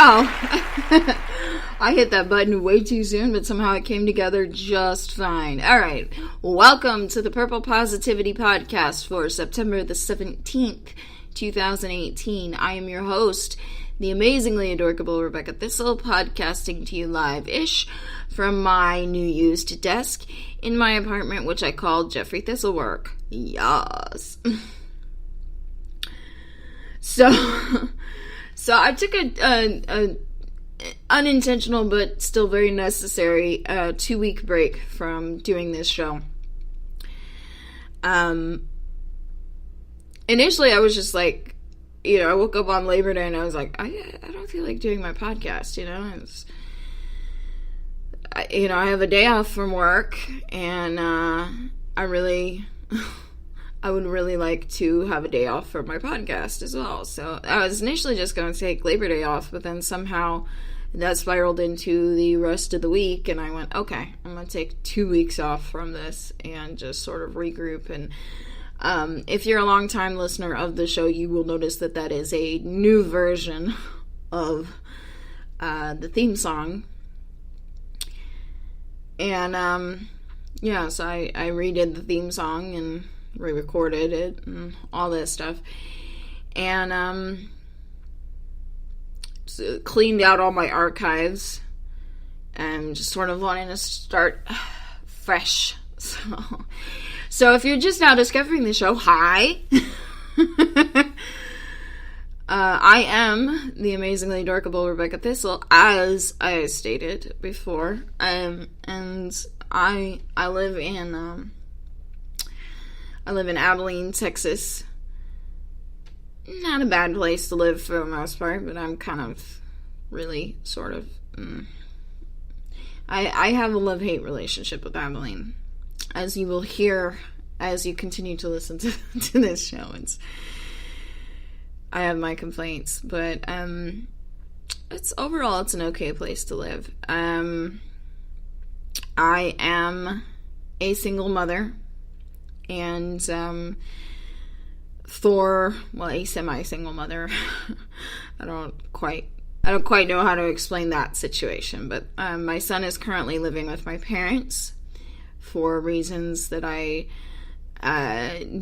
Wow. I hit that button way too soon, but somehow it came together just fine. All right. Welcome to the Purple Positivity Podcast for September the 17th, 2018. I am your host, the amazingly adorable Rebecca Thistle, podcasting to you live-ish from my new used desk in my apartment, which I called Jeffrey Thistlework. Yes. So I took a unintentional but still very necessary 2-week break from doing this show. Initially I was just like, I woke up on Labor Day and I was like, I don't feel like doing my podcast, I have a day off from work, and I would really like to have a day off from my podcast as well. So I was initially just going to take Labor Day off, but then somehow that spiraled into the rest of the week, and I went, okay, I'm going to take 2 weeks off from this and just sort of regroup. And if you're a long-time listener of the show, you will notice that is a new version of the theme song. And, so I redid the theme song and re-recorded it and all this stuff. And, so cleaned out all my archives and just sort of wanting to start fresh. So if you're just now discovering the show, hi! I am the amazingly adorable Rebecca Thistle, as I stated before, and I live in Abilene, Texas. Not a bad place to live for the most part, but I'm kind of really sort of I have a love-hate relationship with Abilene, as you will hear as you continue to listen to this show. I have my complaints, but it's an okay place to live. I am a single mother, and a semi-single mother. I don't quite know how to explain that situation, but my son is currently living with my parents for reasons that I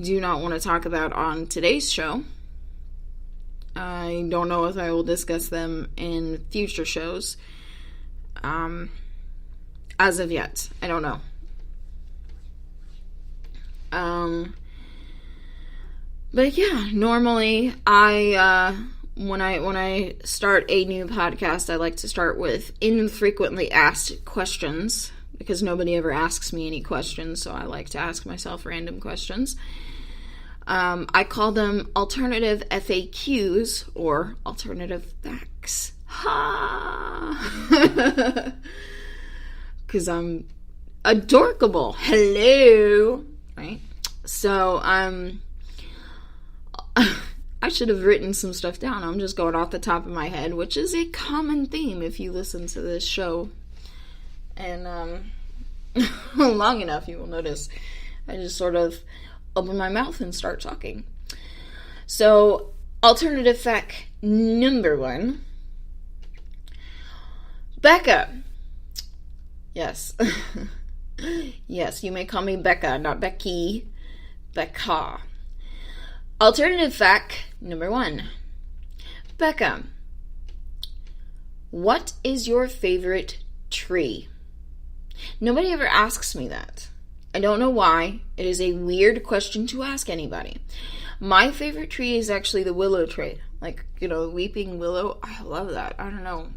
do not want to talk about on today's show. I don't know if I will discuss them in future shows. As of yet, I don't know. But yeah, normally when I start a new podcast, I like to start with infrequently asked questions, because nobody ever asks me any questions, so I like to ask myself random questions. I call them alternative FAQs, or alternative facts. Ha! Because I'm adorkable. Hello! Right? So, I should have written some stuff down. I'm just going off the top of my head, which is a common theme if you listen to this show. And, long enough, you will notice I just sort of open my mouth and start talking. So, alternative fact number 1. Becca. Yes. Yes, you may call me Becca, not Becky. Becca. Alternative fact number 1. Becca, what is your favorite tree? Nobody ever asks me that. I don't know why. It is a weird question to ask anybody. My favorite tree is actually the willow tree. Like, weeping willow. I love that. I don't know.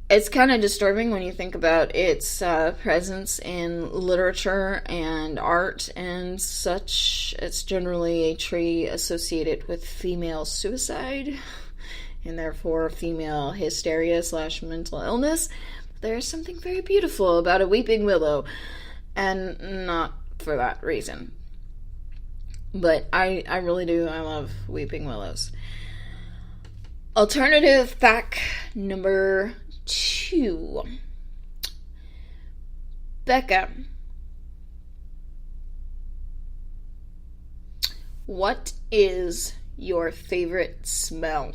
It's kind of disturbing when you think about its presence in literature and art and such. It's generally a tree associated with female suicide, and therefore female hysteria / mental illness. There's something very beautiful about a weeping willow, and not for that reason. But I really do. I love weeping willows. Alternative fact number 2. Becca, what is your favorite smell?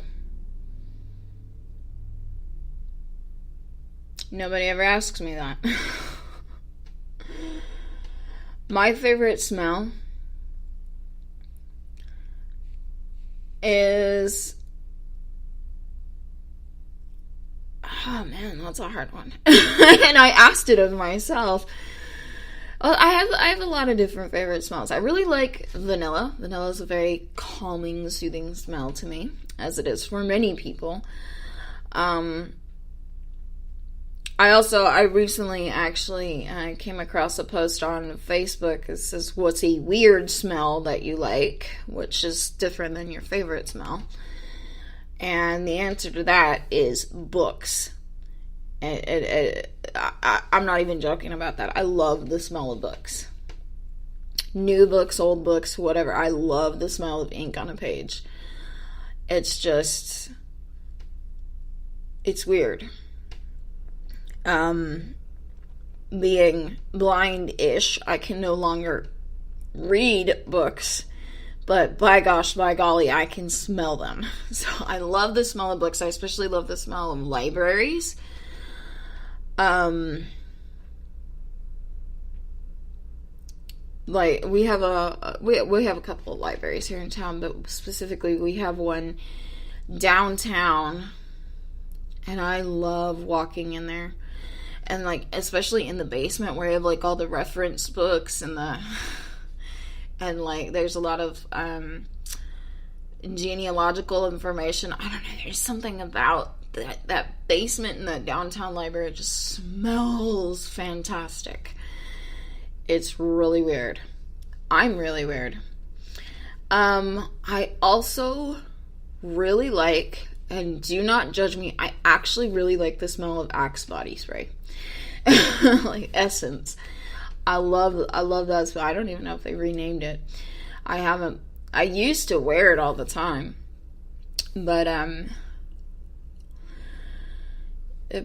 Nobody ever asks me that. My favorite smell is... Oh man, that's a hard one. And I asked it of myself. Well, I have a lot of different favorite smells. I really like vanilla. Vanilla is a very calming, soothing smell to me, as it is for many people. I recently actually came across a post on Facebook that says, "What's a weird smell that you like?" which is different than your favorite smell. And the answer to that is books. I'm not even joking about that. I love the smell of books. New books, old books, whatever. I love the smell of ink on a page. It's just... it's weird. Being blind-ish, I can no longer read books, but by gosh, by golly, I can smell them. So I love the smell of books. I especially love the smell of libraries. Like we have a couple of libraries here in town, but specifically we have one downtown, and I love walking in there. And like, especially in the basement where you have like all the reference books and like there's a lot of genealogical information. I don't know, there's something about that basement in the downtown library. It just smells fantastic. It's really weird. I'm really weird. I also really like, and do not judge me, I actually really like the smell of Axe body spray. Like Essence. I love that smell. I don't even know if they renamed it. I used to wear it all the time. But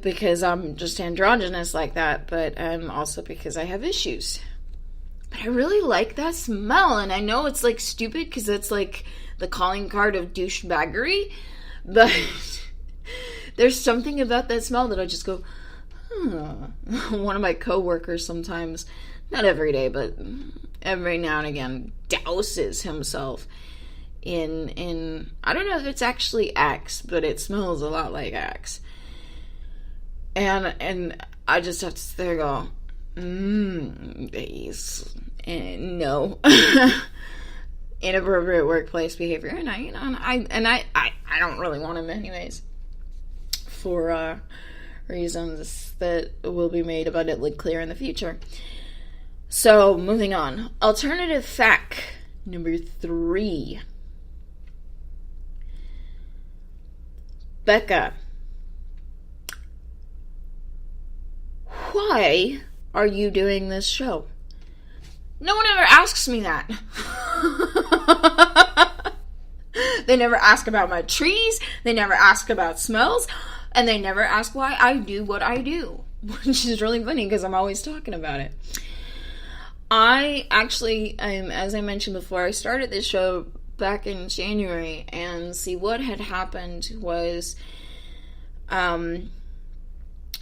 because I'm just androgynous like that, but also because I have issues. But I really like that smell, and I know it's like stupid because it's like the calling card of douchebaggery, but there's something about that smell that I just go, One of my coworkers sometimes, not every day, but every now and again, douses himself in I don't know if it's actually Axe, but it smells a lot like Axe. And I just have to sit there and go, no. Inappropriate workplace behavior. And I don't really want him anyways. For reasons that will be made abundantly clear in the future. So, moving on. Alternative fact number 3. Becca, why are you doing this show? No one ever asks me that. They never ask about my trees. They never ask about smells. And they never ask why I do what I do. Which is really funny because I'm always talking about it. I actually, as I mentioned before, I started this show back in January. And see, what had happened was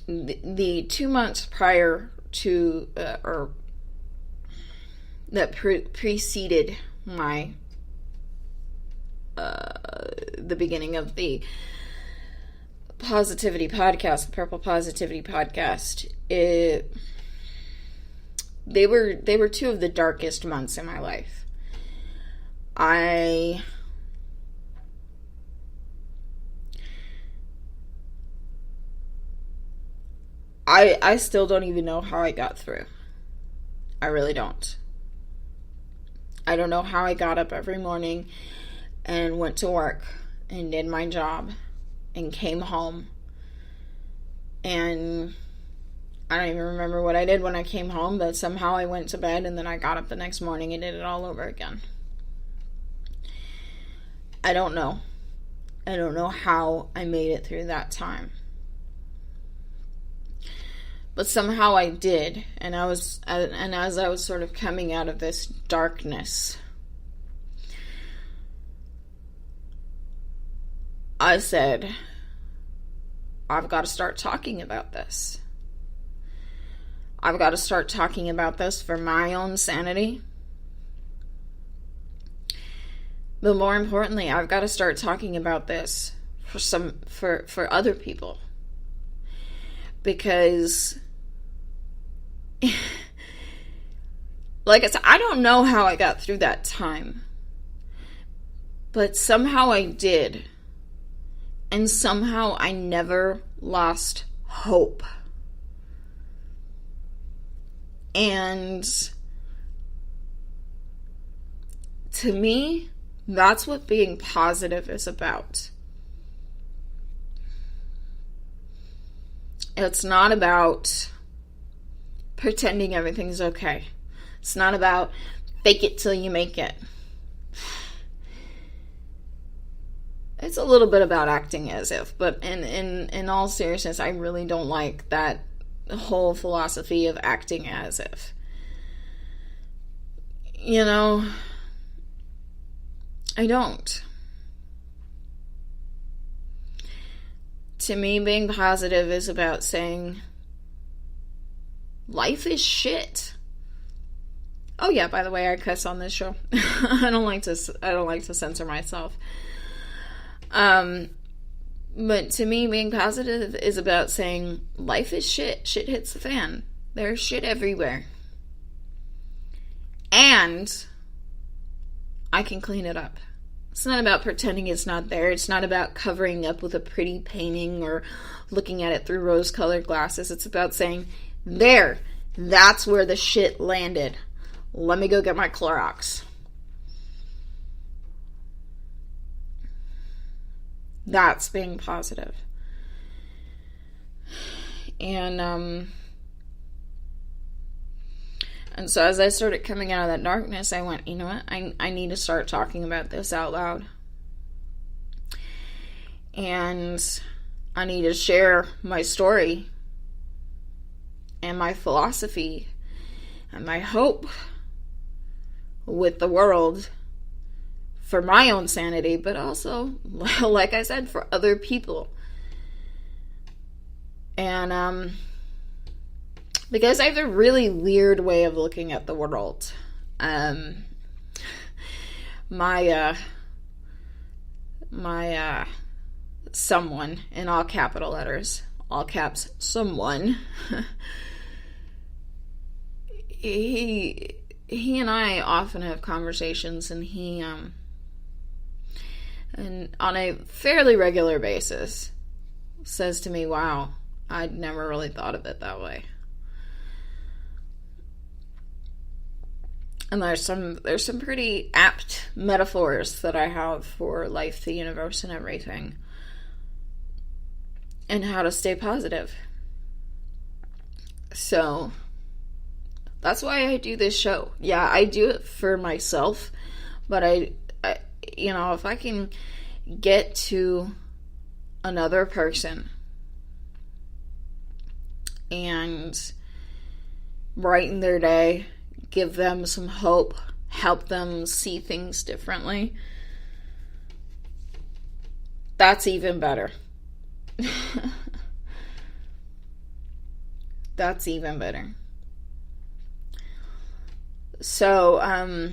the 2 months prior to, that preceded my, the beginning of the Positivity Podcast, the Purple Positivity Podcast, they were 2 of the darkest months in my life. I still don't even know how I got through. I really don't. I don't know how I got up every morning and went to work and did my job and came home. And I don't even remember what I did when I came home, but somehow I went to bed and then I got up the next morning and did it all over again. I don't know. I don't know how I made it through that time. But somehow I did, and as I was sort of coming out of this darkness, I said, I've got to start talking about this. I've got to start talking about this for my own sanity. But more importantly, I've got to start talking about this for other people. Because like I said, I don't know how I got through that time. But somehow I did. And somehow I never lost hope. And to me, that's what being positive is about. It's not about pretending everything's okay. It's not about fake it till you make it. It's a little bit about acting as if, but in all seriousness, I really don't like that whole philosophy of acting as if. You know, I don't. To me, being positive is about saying, life is shit. Oh yeah, by the way, I cuss on this show. I don't like to censor myself. But to me, being positive is about saying, life is shit. Shit hits the fan. There's shit everywhere. And I can clean it up. It's not about pretending it's not there. It's not about covering up with a pretty painting or looking at it through rose-colored glasses. It's about saying, there, that's where the shit landed. Let me go get my Clorox. That's being positive. And so as I started coming out of that darkness, I went, you know what? I need to start talking about this out loud. And I need to share my story and my philosophy and my hope with the world for my own sanity, but also, like I said, for other people. And because I have a really weird way of looking at the world. My someone, in all capital letters, all caps, someone, he and I often have conversations, and and on a fairly regular basis says to me, wow, I'd never really thought of it that way. And there's some pretty apt metaphors that I have for life, the universe, and everything. And how to stay positive. So that's why I do this show. Yeah, I do it for myself, but I if I can get to another person and brighten their day, give them some hope, help them see things differently, that's even better. That's even better. So,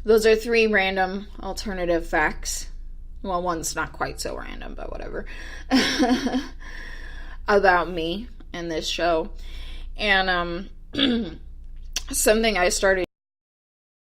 those are 3 random alternative facts. Well, one's not quite so random, but whatever. About me and this show. And, something I started